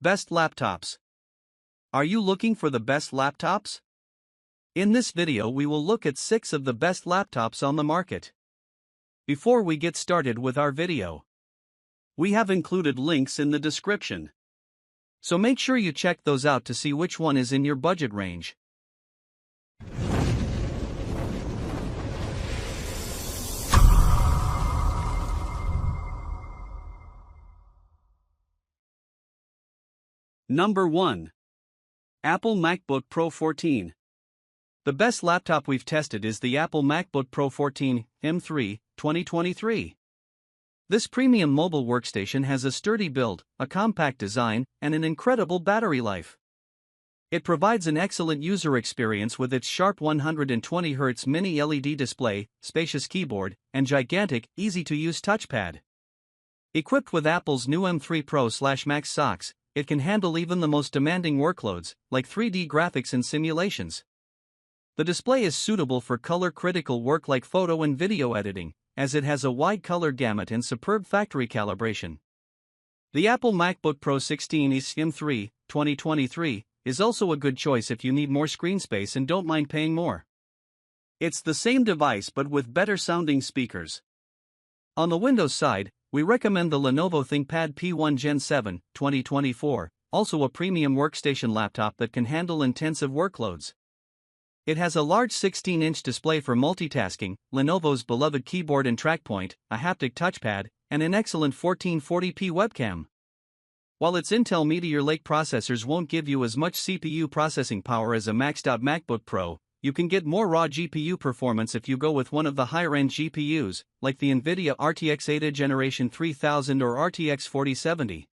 Best laptops. Are you looking for the best laptops? In this video we will look at 6 of the best laptops on the market. Before we get started with our video, we have included links in the description, so make sure you check those out to see which one is in your budget range. Number 1. Apple MacBook Pro 14. The best laptop we've tested is the Apple MacBook Pro 14 M3 2023. This premium mobile workstation has a sturdy build, a compact design, and an incredible battery life. It provides an excellent user experience with its sharp 120Hz mini LED display, spacious keyboard, and gigantic, easy-to-use touchpad. Equipped with Apple's new M3 Pro/Max SoCs, it can handle even the most demanding workloads, like 3D graphics and simulations. The display is suitable for color-critical work like photo and video editing, as it has a wide color gamut and superb factory calibration. The Apple MacBook Pro 16 M3 2023 is also a good choice if you need more screen space and don't mind paying more. It's the same device but with better-sounding speakers. On the Windows side, we recommend the Lenovo ThinkPad P1 Gen 7 2024, also a premium workstation laptop that can handle intensive workloads. It has a large 16-inch display for multitasking, Lenovo's beloved keyboard and trackpoint, a haptic touchpad, and an excellent 1440p webcam. While its Intel Meteor Lake processors won't give you as much CPU processing power as a maxed-out MacBook Pro, you can get more raw GPU performance if you go with one of the higher-end GPUs, like the NVIDIA RTX 80 Generation 3000 or RTX 4070.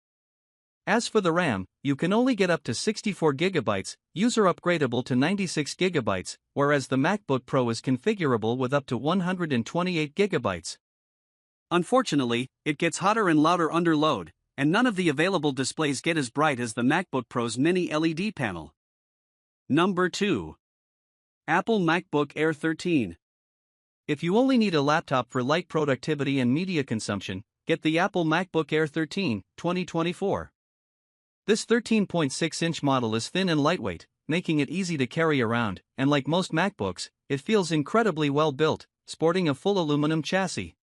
As for the RAM, you can only get up to 64GB, user upgradable to 96GB, whereas the MacBook Pro is configurable with up to 128GB. Unfortunately, it gets hotter and louder under load, and none of the available displays get as bright as the MacBook Pro's mini LED panel. Number 2. Apple MacBook Air 13. If you only need a laptop for light productivity and media consumption, get the Apple MacBook Air 13 2024. This 13.6-inch model is thin and lightweight, making it easy to carry around, and like most MacBooks, it feels incredibly well built, sporting a full aluminum chassis.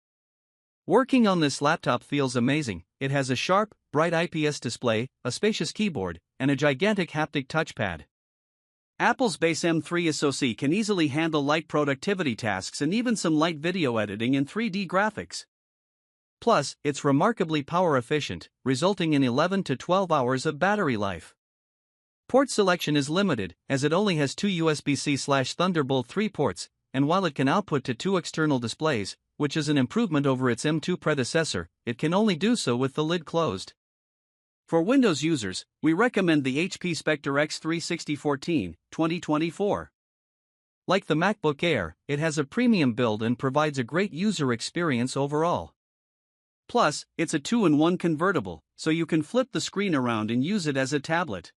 Working on this laptop feels amazing. It has a sharp, bright IPS display, a spacious keyboard, and a gigantic haptic touchpad. Apple's base M3 SoC can easily handle light productivity tasks and even some light video editing and 3D graphics. Plus, it's remarkably power efficient, resulting in 11 to 12 hours of battery life. Port selection is limited, as it only has 2 USB-C/Thunderbolt 3 ports, and while it can output to 2 external displays, which is an improvement over its M2 predecessor, it can only do so with the lid closed. For Windows users, we recommend the HP Spectre X36014 2024. Like the MacBook Air, it has a premium build and provides a great user experience overall. Plus, it's a 2-in-1 convertible, so you can flip the screen around and use it as a tablet.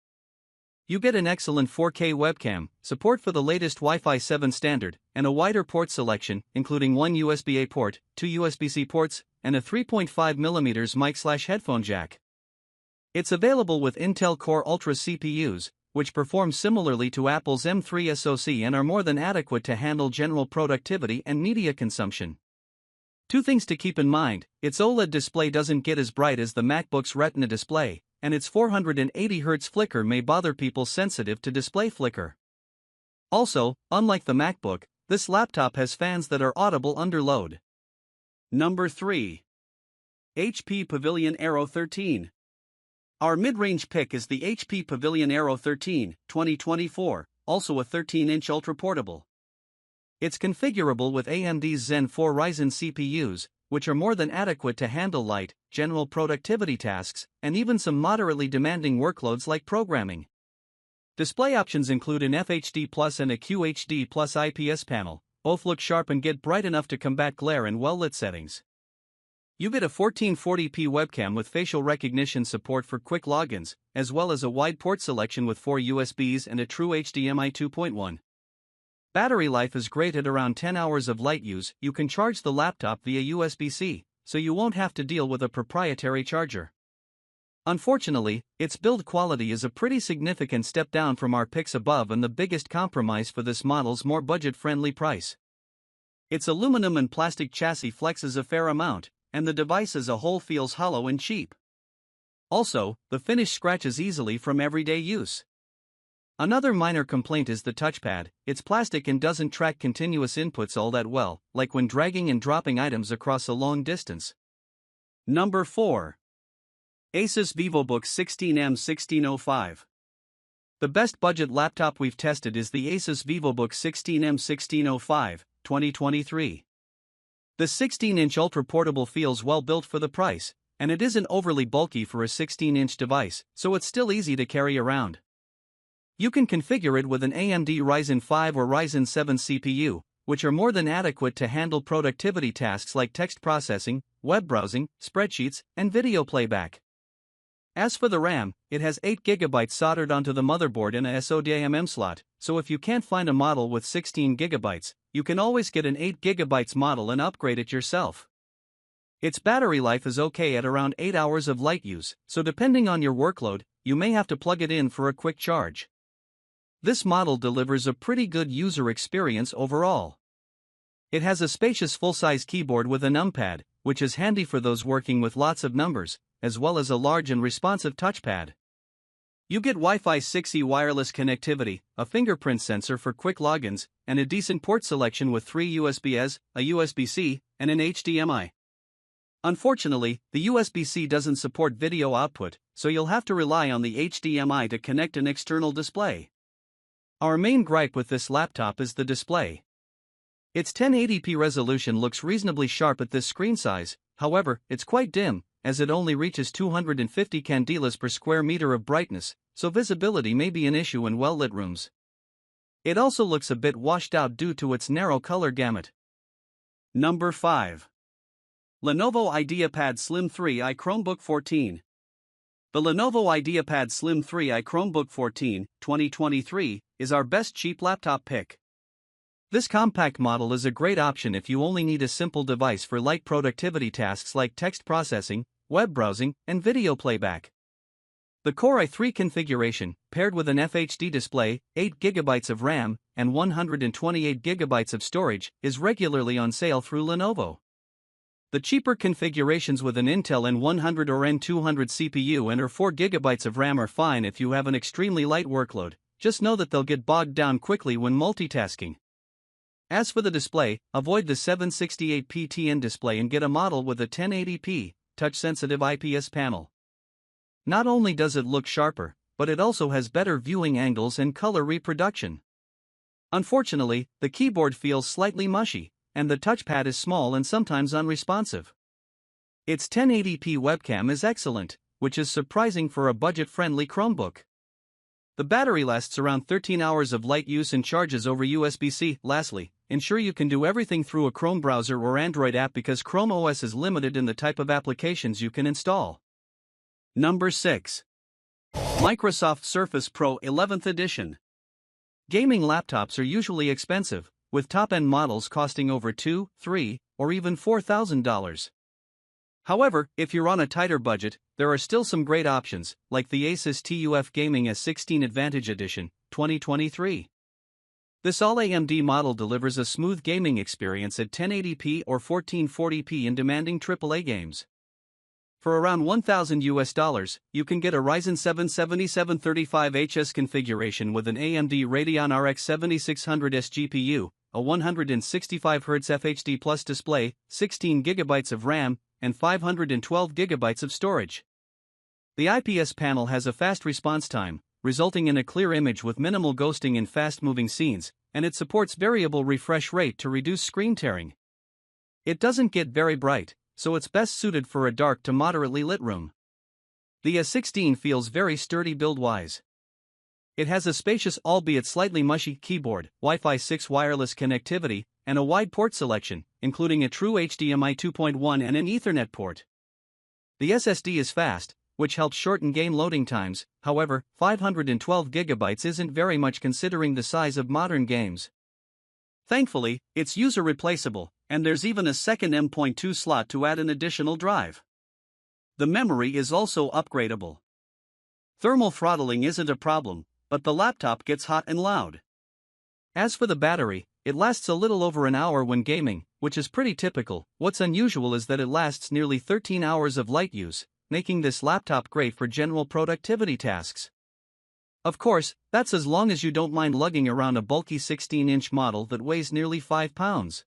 You get an excellent 4K webcam, support for the latest Wi-Fi 7 standard, and a wider port selection, including 1 USB-A port, 2 USB-C ports, and a 3.5mm mic/headphone jack. It's available with Intel Core Ultra CPUs, which perform similarly to Apple's M3 SoC and are more than adequate to handle general productivity and media consumption. 2 things to keep in mind: its OLED display doesn't get as bright as the MacBook's Retina display, and its 480Hz flicker may bother people sensitive to display flicker. Also, unlike the MacBook, this laptop has fans that are audible under load. Number 3. HP Pavilion Aero 13. Our mid-range pick is the HP Pavilion Aero 13 2024, also a 13-inch ultra-portable. It's configurable with AMD's Zen 4 Ryzen CPUs, which are more than adequate to handle light, general productivity tasks, and even some moderately demanding workloads like programming. Display options include an FHD Plus and a QHD Plus IPS panel. Both look sharp and get bright enough to combat glare in well-lit settings. You get a 1440p webcam with facial recognition support for quick logins, as well as a wide port selection with 4 USBs and a true HDMI 2.1. Battery life is great at around 10 hours of light use. You can charge the laptop via USB-C, so you won't have to deal with a proprietary charger. Unfortunately, its build quality is a pretty significant step down from our picks above and the biggest compromise for this model's more budget-friendly price. Its aluminum and plastic chassis flexes a fair amount, and the device as a whole feels hollow and cheap. Also, the finish scratches easily from everyday use. Another minor complaint is the touchpad. It's plastic and doesn't track continuous inputs all that well, like when dragging and dropping items across a long distance. Number 4. ASUS Vivobook 16M1605. The best budget laptop we've tested is the ASUS Vivobook 16M1605, 2023. The 16-inch ultra-portable feels well built for the price, and it isn't overly bulky for a 16-inch device, so it's still easy to carry around. You can configure it with an AMD Ryzen 5 or Ryzen 7 CPU, which are more than adequate to handle productivity tasks like text processing, web browsing, spreadsheets, and video playback. As for the RAM, it has 8GB soldered onto the motherboard in a SODIMM slot, so if you can't find a model with 16GB, you can always get an 8GB model and upgrade it yourself. Its battery life is okay at around 8 hours of light use, so depending on your workload, you may have to plug it in for a quick charge. This model delivers a pretty good user experience overall. It has a spacious full-size keyboard with a numpad, which is handy for those working with lots of numbers, as well as a large and responsive touchpad. You get Wi-Fi 6E wireless connectivity, a fingerprint sensor for quick logins, and a decent port selection with 3 USB-As, a USB-C, and an HDMI. Unfortunately, the USB-C doesn't support video output, so you'll have to rely on the HDMI to connect an external display. Our main gripe with this laptop is the display. Its 1080p resolution looks reasonably sharp at this screen size, however, it's quite dim, as it only reaches 250 candelas per square meter of brightness, so visibility may be an issue in well-lit rooms. It also looks a bit washed out due to its narrow color gamut. Number 5. Lenovo IdeaPad Slim 3i Chromebook 14. The Lenovo IdeaPad Slim 3i Chromebook 14, 2023, is our best cheap laptop pick. This compact model is a great option if you only need a simple device for light productivity tasks like text processing, web browsing, and video playback. The Core i3 configuration, paired with an FHD display, 8GB of RAM, and 128GB of storage, is regularly on sale through Lenovo. The cheaper configurations with an Intel N100 or N200 CPU and or 4GB of RAM are fine if you have an extremely light workload, just know that they'll get bogged down quickly when multitasking. As for the display, avoid the 768p TN display and get a model with a 1080p, touch-sensitive IPS panel. Not only does it look sharper, but it also has better viewing angles and color reproduction. Unfortunately, the keyboard feels slightly mushy, and the touchpad is small and sometimes unresponsive. Its 1080p webcam is excellent, which is surprising for a budget-friendly Chromebook. The battery lasts around 13 hours of light use and charges over USB-C. Lastly, ensure you can do everything through a Chrome browser or Android app because Chrome OS is limited in the type of applications you can install. Number 6. Microsoft Surface Pro 11th Edition. Gaming laptops are usually expensive, with top-end models costing over $2,000, $3,000, or even $4,000. However, if you're on a tighter budget, there are still some great options, like the ASUS TUF Gaming S16 Advantage Edition, 2023. This all-AMD model delivers a smooth gaming experience at 1080p or 1440p in demanding AAA games. For around $1,000, you can get a Ryzen 7 7735HS configuration with an AMD Radeon RX 7600S GPU, a 165Hz FHD Plus display, 16GB of RAM, and 512GB of storage. The IPS panel has a fast response time, resulting in a clear image with minimal ghosting in fast-moving scenes, and it supports variable refresh rate to reduce screen tearing. It doesn't get very bright, so it's best suited for a dark to moderately lit room. The S16 feels very sturdy build-wise. It has a spacious albeit slightly mushy keyboard, Wi-Fi 6 wireless connectivity, and a wide port selection, including a true HDMI 2.1 and an Ethernet port. The SSD is fast, which helps shorten game loading times. However, 512GB isn't very much considering the size of modern games. Thankfully, it's user replaceable, and there's even a second M.2 slot to add an additional drive. The memory is also upgradable. Thermal throttling isn't a problem, but the laptop gets hot and loud. As for the battery, it lasts a little over an hour when gaming, which is pretty typical. What's unusual is that it lasts nearly 13 hours of light use, making this laptop great for general productivity tasks. Of course, that's as long as you don't mind lugging around a bulky 16-inch model that weighs nearly 5 pounds.